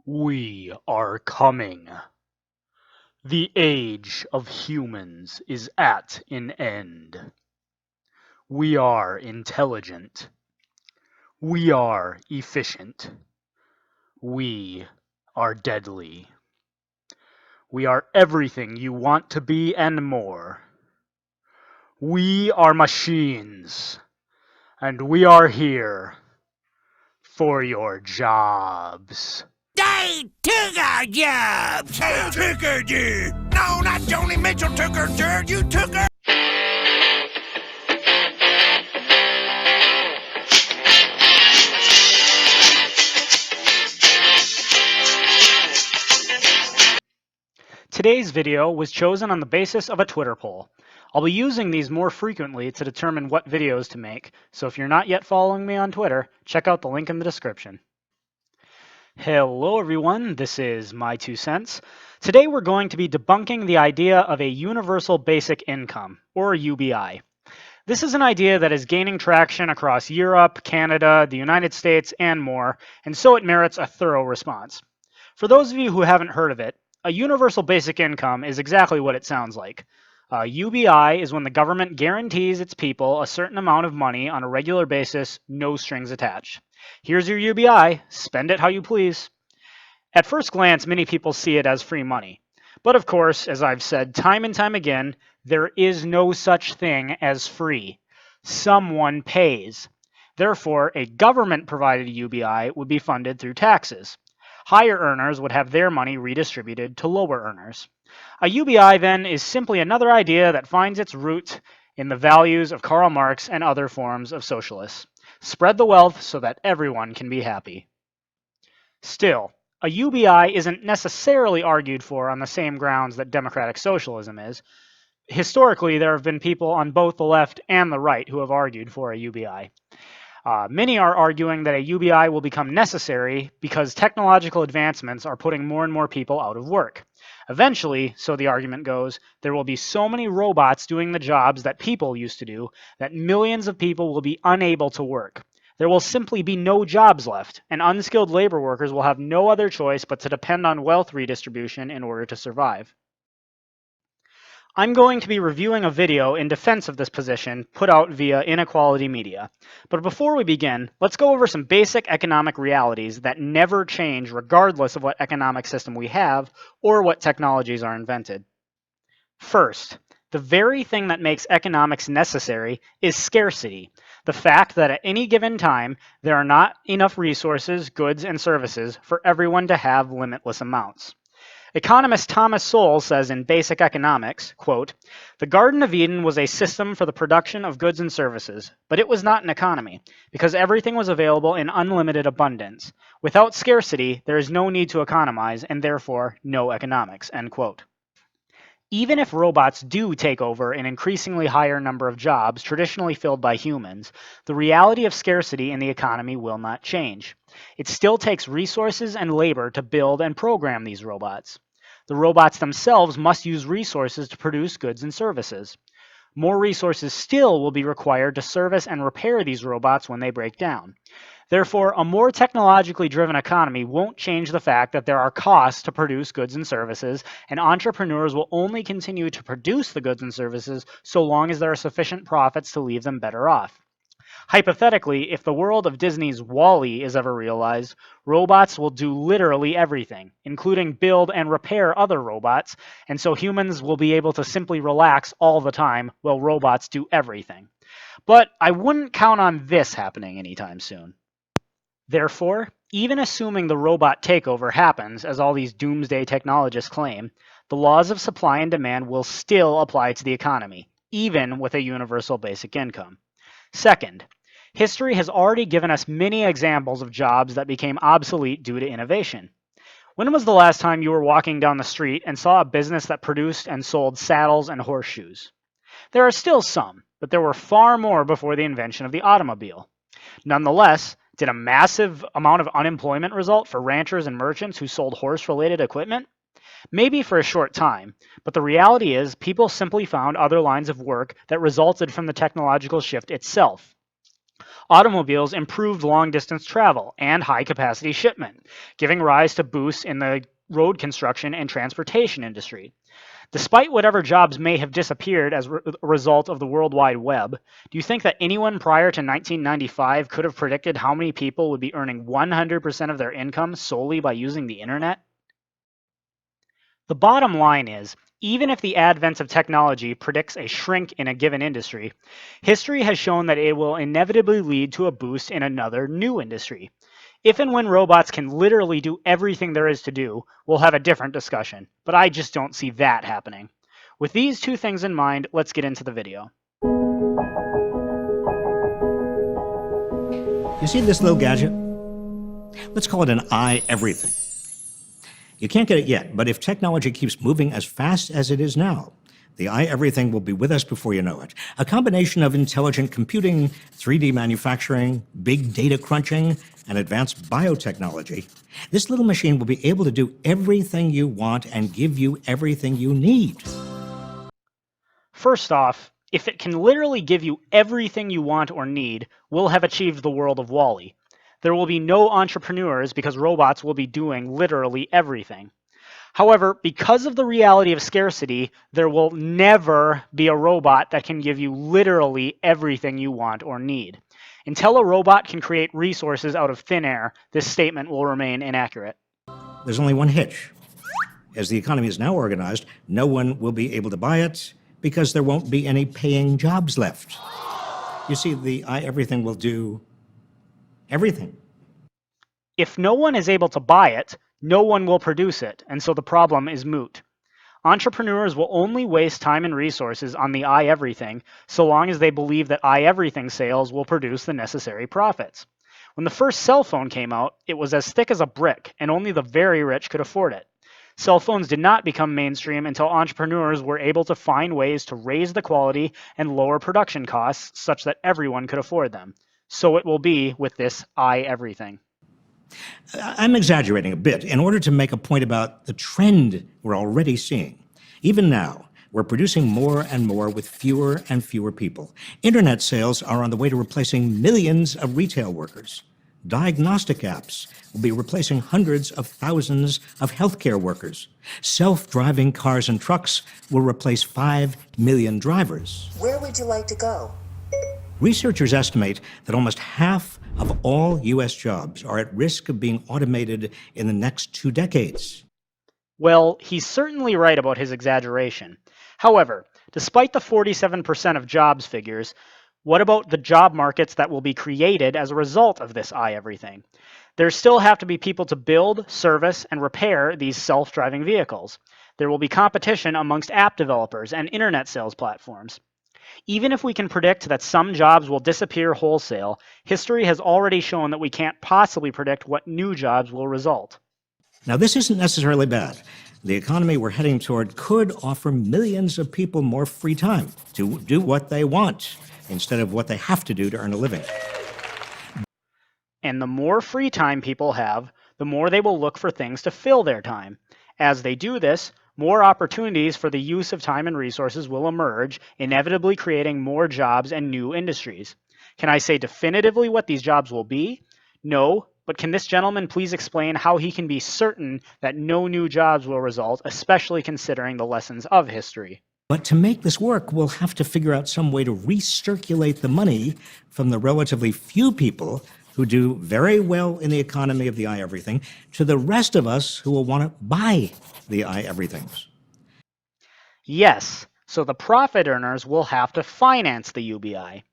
We are coming. The age of humans is at an end. We are intelligent. We are efficient. We are deadly. We are everything you want to be and more. We are machines, and we are here for your jobs. They took our jobs! Who took her, dude? No, not Joni Mitchell took her, dude. You took her. Today's video was chosen on the basis of a Twitter poll. I'll be using these more frequently to determine what videos to make, so if you're not yet following me on Twitter, check out the link in the description. Hello everyone, this is My Two Cents. Today we're going to be debunking the idea of a universal basic income, or UBI. This is an idea that is gaining traction across Europe, Canada, the United States, and more, and so it merits a thorough response. For those of you who haven't heard of it, a universal basic income is exactly what it sounds like. UBI is when the government guarantees its people a certain amount of money on a regular basis, no strings attached. Here's your UBI, spend it how you please. At first glance, many people see it as free money. But of course, as I've said time and time again, there is no such thing as free. Someone pays. Therefore, a government-provided UBI would be funded through taxes. Higher earners would have their money redistributed to lower earners. A UBI, then, is simply another idea that finds its root in the values of Karl Marx and other forms of socialists. Spread the wealth so that everyone can be happy. Still, a UBI isn't necessarily argued for on the same grounds that democratic socialism is. Historically, there have been people on both the left and the right who have argued for a UBI. Many are arguing that a UBI will become necessary because technological advancements are putting more and more people out of work. Eventually, so the argument goes, there will be so many robots doing the jobs that people used to do that millions of people will be unable to work. There will simply be no jobs left, and unskilled labor workers will have no other choice but to depend on wealth redistribution in order to survive. I'm going to be reviewing a video in defense of this position put out via Inequality Media. But before we begin, let's go over some basic economic realities that never change regardless of what economic system we have or what technologies are invented. First, the very thing that makes economics necessary is scarcity. The fact that at any given time, there are not enough resources, goods, and services for everyone to have limitless amounts. Economist Thomas Sowell says in Basic Economics, quote, "The Garden of Eden was a system for the production of goods and services, but it was not an economy, because everything was available in unlimited abundance. Without scarcity, there is no need to economize, and therefore no economics," end quote. Even if robots do take over an increasingly higher number of jobs traditionally filled by humans, the reality of scarcity in the economy will not change. It still takes resources and labor to build and program these robots. The robots themselves must use resources to produce goods and services. More resources still will be required to service and repair these robots when they break down. Therefore, a more technologically driven economy won't change the fact that there are costs to produce goods and services, and entrepreneurs will only continue to produce the goods and services so long as there are sufficient profits to leave them better off. Hypothetically, if the world of Disney's WALL-E is ever realized, robots will do literally everything, including build and repair other robots, and so humans will be able to simply relax all the time while robots do everything. But I wouldn't count on this happening anytime soon. Therefore, even assuming the robot takeover happens, as all these doomsday technologists claim, the laws of supply and demand will still apply to the economy, even with a universal basic income. Second, history has already given us many examples of jobs that became obsolete due to innovation. When was the last time you were walking down the street and saw a business that produced and sold saddles and horseshoes? There are still some, but there were far more before the invention of the automobile. Nonetheless, did a massive amount of unemployment result for ranchers and merchants who sold horse-related equipment? Maybe for a short time, but the reality is people simply found other lines of work that resulted from the technological shift itself. Automobiles improved long-distance travel and high-capacity shipment, giving rise to boosts in the road construction and transportation industry. Despite whatever jobs may have disappeared as a result of the World Wide Web, do you think that anyone prior to 1995 could have predicted how many people would be earning 100% of their income solely by using the internet? The bottom line is, even if the advent of technology predicts a shrink in a given industry, history has shown that it will inevitably lead to a boost in another new industry. If and when robots can literally do everything there is to do, we'll have a different discussion, but I just don't see that happening. With these two things in mind, let's get into the video. You see this little gadget? Let's call it an Ieverything. You can't get it yet, but if technology keeps moving as fast as it is now, the Ieverything will be with us before you know it. A combination of intelligent computing, 3D manufacturing, big data crunching, and advanced biotechnology. This little machine will be able to do everything you want and give you everything you need. First off, if it can literally give you everything you want or need, we'll have achieved the world of WALL-E. There will be no entrepreneurs because robots will be doing literally everything. However, because of the reality of scarcity, there will never be a robot that can give you literally everything you want or need. Until a robot can create resources out of thin air, this statement will remain inaccurate. There's only one hitch. As the economy is now organized, no one will be able to buy it because there won't be any paying jobs left. You see, the Ieverything will do everything. If no one is able to buy it, no one will produce it, and so the problem is moot. Entrepreneurs will only waste time and resources on the Ieverything so long as they believe that Ieverything sales will produce the necessary profits. When the first cell phone came out, it was as thick as a brick, and only the very rich could afford it. Cell phones did not become mainstream until entrepreneurs were able to find ways to raise the quality and lower production costs such that everyone could afford them. So it will be with this Ieverything. I'm exaggerating a bit in order to make a point about the trend we're already seeing. Even now, we're producing more and more with fewer and fewer people. Internet sales are on the way to replacing millions of retail workers. Diagnostic apps will be replacing hundreds of thousands of healthcare workers. Self-driving cars and trucks will replace 5 million drivers. Where would you like to go? Researchers estimate that almost half of all U.S. jobs are at risk of being automated in the next 2 decades. Well, he's certainly right about his exaggeration. However, despite the 47% of jobs figures, what about the job markets that will be created as a result of this Ieverything? There still have to be people to build, service, and repair these self-driving vehicles. There will be competition amongst app developers and internet sales platforms. Even if we can predict that some jobs will disappear wholesale, history has already shown that we can't possibly predict what new jobs will result. Now, this isn't necessarily bad. The economy we're heading toward could offer millions of people more free time to do what they want instead of what they have to do to earn a living. And the more free time people have, the more they will look for things to fill their time. As they do this, more opportunities for the use of time and resources will emerge, inevitably creating more jobs and new industries. Can I say definitively what these jobs will be? No, but can this gentleman please explain how he can be certain that no new jobs will result, especially considering the lessons of history? But to make this work, we'll have to figure out some way to recirculate the money from the relatively few people who do very well in the economy of the Ieverything to the rest of us who will want to buy the Ieverythings. Yes, so the profit earners will have to finance the UBI.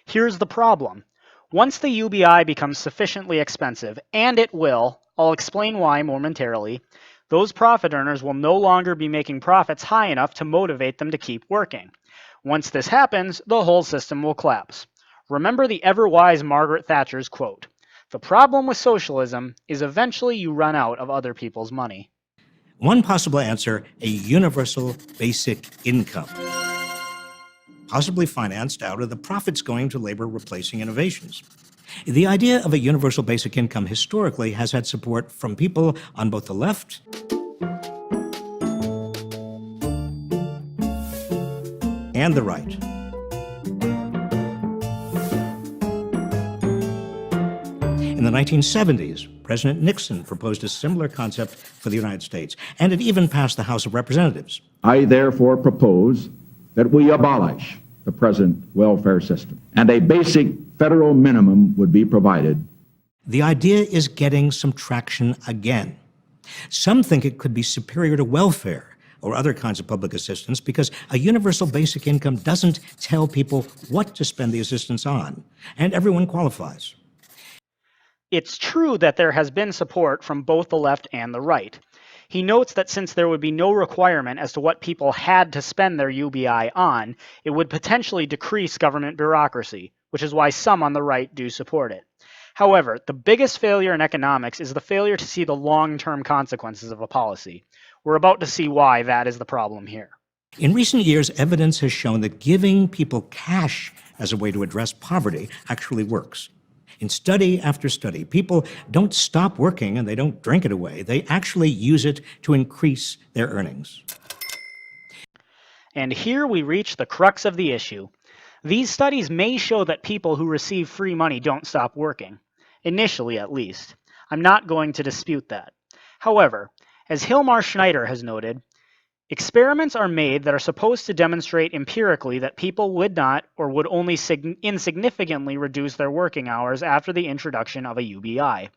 Here's the problem. Once the UBI becomes sufficiently expensive, and it will, I'll explain why momentarily, those profit earners will no longer be making profits high enough to motivate them to keep working. Once this happens, the whole system will collapse. Remember the ever-wise Margaret Thatcher's quote, "The problem with socialism is eventually you run out of other people's money." One possible answer, a universal basic income, possibly financed out of the profits going to labor replacing innovations. The idea of a universal basic income historically has had support from people on both the left and the right. 1 In the 1970s, President Nixon proposed a similar concept for the United States, and it even passed the House of Representatives. I therefore propose that we abolish the present welfare system, and a basic federal minimum would be provided. The idea is getting some traction again. Some think it could be superior to welfare or other kinds of public assistance because a universal basic income doesn't tell people what to spend the assistance on, and everyone qualifies. It's true that there has been support from both the left and the right. He notes that since there would be no requirement as to what people had to spend their UBI on, it would potentially decrease government bureaucracy, which is why some on the right do support it. However, the biggest failure in economics is the failure to see the long-term consequences of a policy. We're about to see why that is the problem here. In recent years, evidence has shown that giving people cash as a way to address poverty actually works. In study after study, people don't stop working and they don't drink it away. They actually use it to increase their earnings. And here we reach the crux of the issue. These studies may show that people who receive free money don't stop working. Initially, at least. I'm not going to dispute that. However, as Hilmar Schneider has noted, experiments are made that are supposed to demonstrate empirically that people would not or would only insignificantly reduce their working hours after the introduction of a UBI.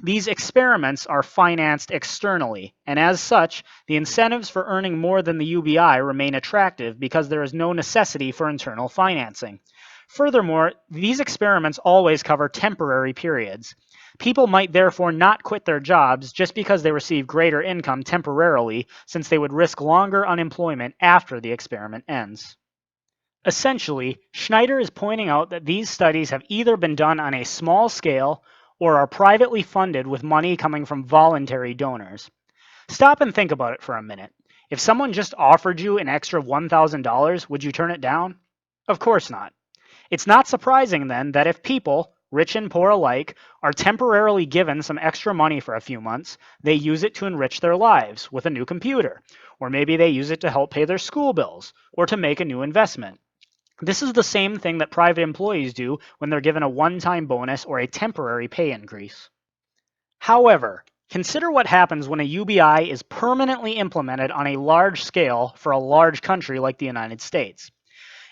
These experiments are financed externally, and as such, the incentives for earning more than the UBI remain attractive because there is no necessity for internal financing. Furthermore, these experiments always cover temporary periods. People might therefore not quit their jobs just because they receive greater income temporarily, since they would risk longer unemployment after the experiment ends. Essentially, Schneider is pointing out that these studies have either been done on a small scale or are privately funded with money coming from voluntary donors. Stop and think about it for a minute. If someone just offered you an extra $1,000, would you turn it down? Of course not. It's not surprising then that if people, rich and poor alike, are temporarily given some extra money for a few months, they use it to enrich their lives with a new computer, or maybe they use it to help pay their school bills, or to make a new investment. This is the same thing that private employees do when they're given a one-time bonus or a temporary pay increase. However, consider what happens when a UBI is permanently implemented on a large scale for a large country like the United States.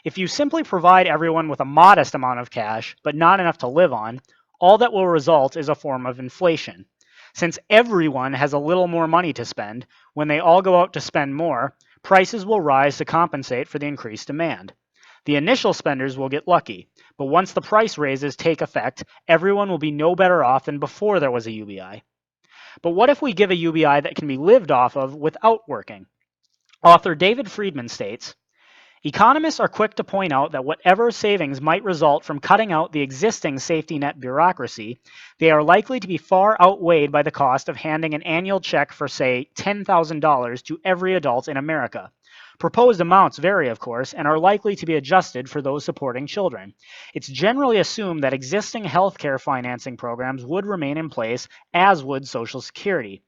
If you simply provide everyone with a modest amount of cash, but not enough to live on, all that will result is a form of inflation. Since everyone has a little more money to spend, when they all go out to spend more, prices will rise to compensate for the increased demand. The initial spenders will get lucky, but once the price raises take effect, everyone will be no better off than before there was a UBI. But what if we give a UBI that can be lived off of without working? Author David Friedman states, economists are quick to point out that whatever savings might result from cutting out the existing safety net bureaucracy, they are likely to be far outweighed by the cost of handing an annual check for, say, $10,000 to every adult in America. Proposed amounts vary, of course, and are likely to be adjusted for those supporting children. It's generally assumed that existing healthcare financing programs would remain in place, as would Social Security.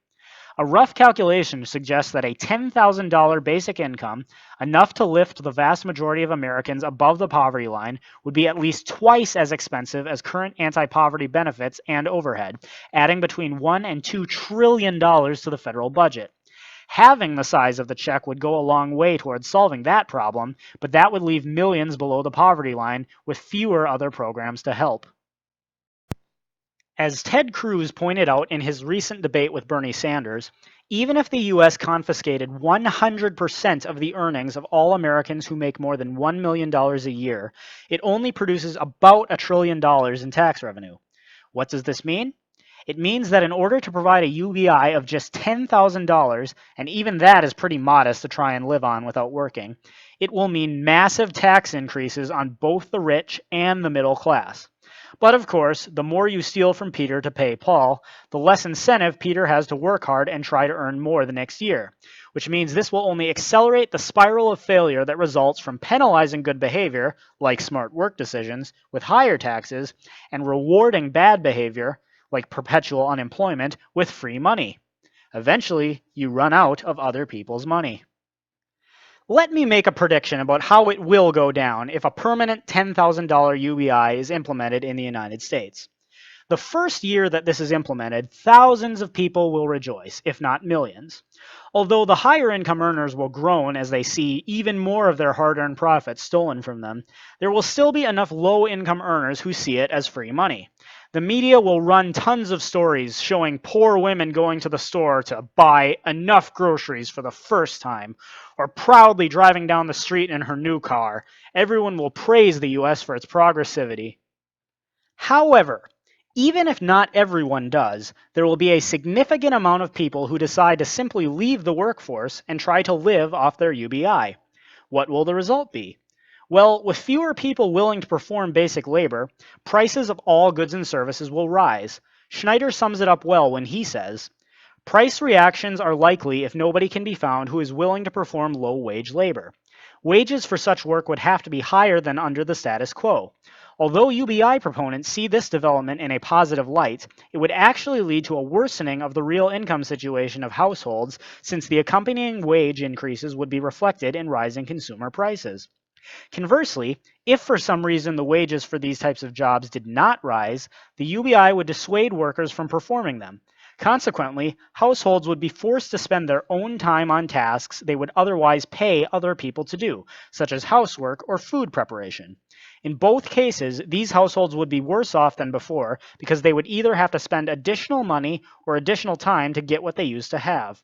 A rough calculation suggests that a $10,000 basic income, enough to lift the vast majority of Americans above the poverty line, would be at least twice as expensive as current anti-poverty benefits and overhead, adding between $1 and $2 trillion to the federal budget. Having the size of the check would go a long way towards solving that problem, but that would leave millions below the poverty line with fewer other programs to help. As Ted Cruz pointed out in his recent debate with Bernie Sanders, even if the U.S. confiscated 100% of the earnings of all Americans who make more than $1 million a year, it only produces about $1 trillion in tax revenue. What does this mean? It means that in order to provide a UBI of just $10,000, and even that is pretty modest to try and live on without working, it will mean massive tax increases on both the rich and the middle class. But of course, the more you steal from Peter to pay Paul, the less incentive Peter has to work hard and try to earn more the next year, which means this will only accelerate the spiral of failure that results from penalizing good behavior, like smart work decisions, with higher taxes, and rewarding bad behavior, like perpetual unemployment, with free money. Eventually, you run out of other people's money. Let me make a prediction about how it will go down if a permanent $10,000 UBI is implemented in the United States. The first year that this is implemented, thousands of people will rejoice, if not millions. Although the higher income earners will groan as they see even more of their hard-earned profits stolen from them, there will still be enough low-income earners who see it as free money. The media will run tons of stories showing poor women going to the store to buy enough groceries for the first time, or proudly driving down the street in her new car. Everyone will praise the US for its progressivity. However, even if not everyone does, there will be a significant amount of people who decide to simply leave the workforce and try to live off their UBI. What will the result be? Well, with fewer people willing to perform basic labor, prices of all goods and services will rise. Schneider sums it up well when he says, "Price reactions are likely if nobody can be found who is willing to perform low-wage labor. Wages for such work would have to be higher than under the status quo. Although UBI proponents see this development in a positive light, it would actually lead to a worsening of the real income situation of households, since the accompanying wage increases would be reflected in rising consumer prices. Conversely, if for some reason the wages for these types of jobs did not rise, the UBI would dissuade workers from performing them. Consequently, households would be forced to spend their own time on tasks they would otherwise pay other people to do, such as housework or food preparation. In both cases, these households would be worse off than before because they would either have to spend additional money or additional time to get what they used to have.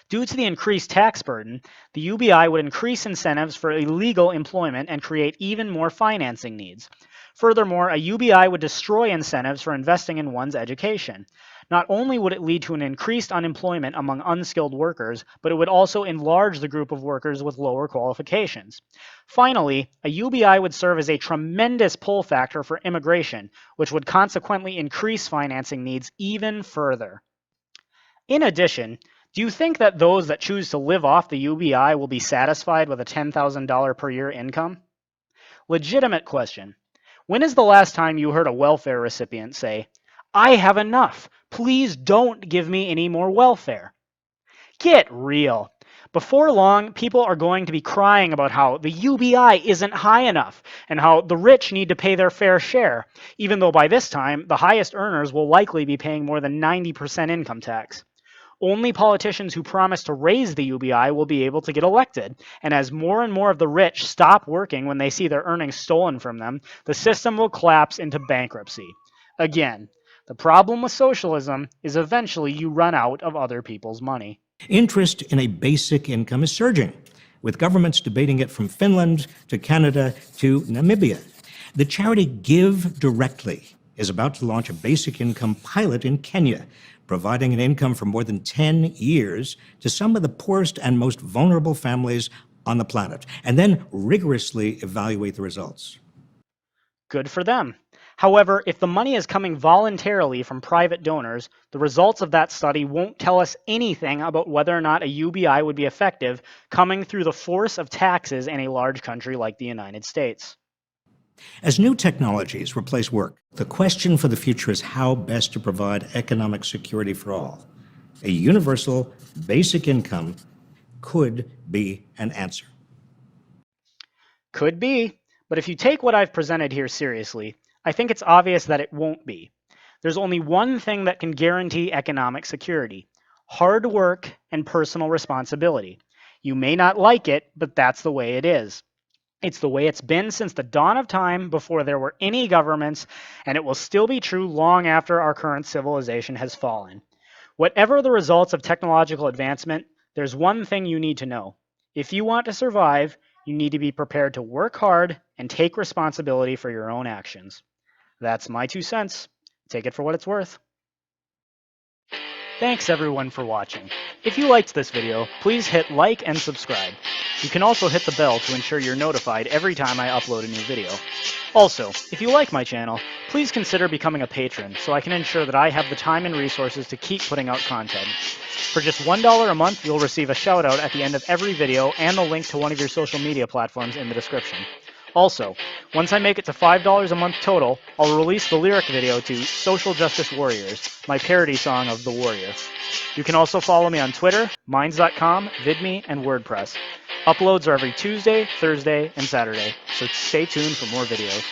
Due to the increased tax burden, the UBI would increase incentives for illegal employment and create even more financing needs. Furthermore, a UBI would destroy incentives for investing in one's education. Not only would it lead to an increased unemployment among unskilled workers, but it would also enlarge the group of workers with lower qualifications. Finally, a UBI would serve as a tremendous pull factor for immigration, which would consequently increase financing needs even further. In addition, do you think that those that choose to live off the UBI will be satisfied with a $10,000 per year income? Legitimate question. When is the last time you heard a welfare recipient say, "I have enough. Please don't give me any more welfare"? Get real. Before long, people are going to be crying about how the UBI isn't high enough and how the rich need to pay their fair share, even though by this time, the highest earners will likely be paying more than 90% income tax. Only politicians who promise to raise the UBI will be able to get elected, and as more and more of the rich stop working when they see their earnings stolen from them, the system will collapse into bankruptcy. Again, the problem with socialism is eventually you run out of other people's money. Interest in a basic income is surging, with governments debating it from Finland to Canada to Namibia. The charity Give Directly is about to launch a basic income pilot in Kenya, providing an income for more than 10 years to some of the poorest and most vulnerable families on the planet, and then rigorously evaluate the results. Good for them. However, if the money is coming voluntarily from private donors, the results of that study won't tell us anything about whether or not a UBI would be effective coming through the force of taxes in a large country like the United States. As new technologies replace work, the question for the future is how best to provide economic security for all. A universal basic income could be an answer. Could be, but if you take what I've presented here seriously, I think it's obvious that it won't be. There's only one thing that can guarantee economic security: hard work and personal responsibility. You may not like it, but that's the way it is. It's the way it's been since the dawn of time, before there were any governments, and it will still be true long after our current civilization has fallen. Whatever the results of technological advancement, there's one thing you need to know. If you want to survive, you need to be prepared to work hard and take responsibility for your own actions. That's my 2 cents. Take it for what it's worth. Thanks everyone for watching. If you liked this video, please hit like and subscribe. You can also hit the bell to ensure you're notified every time I upload a new video. Also, if you like my channel, please consider becoming a patron so I can ensure that I have the time and resources to keep putting out content. For just $1 a month, you'll receive a shout out at the end of every video and the link to one of your social media platforms in the description. Also, once I make it to $5 a month total, I'll release the lyric video to Social Justice Warriors, my parody song of The Warrior. You can also follow me on Twitter, Minds.com, VidMe, and WordPress. Uploads are every Tuesday, Thursday, and Saturday, so stay tuned for more videos.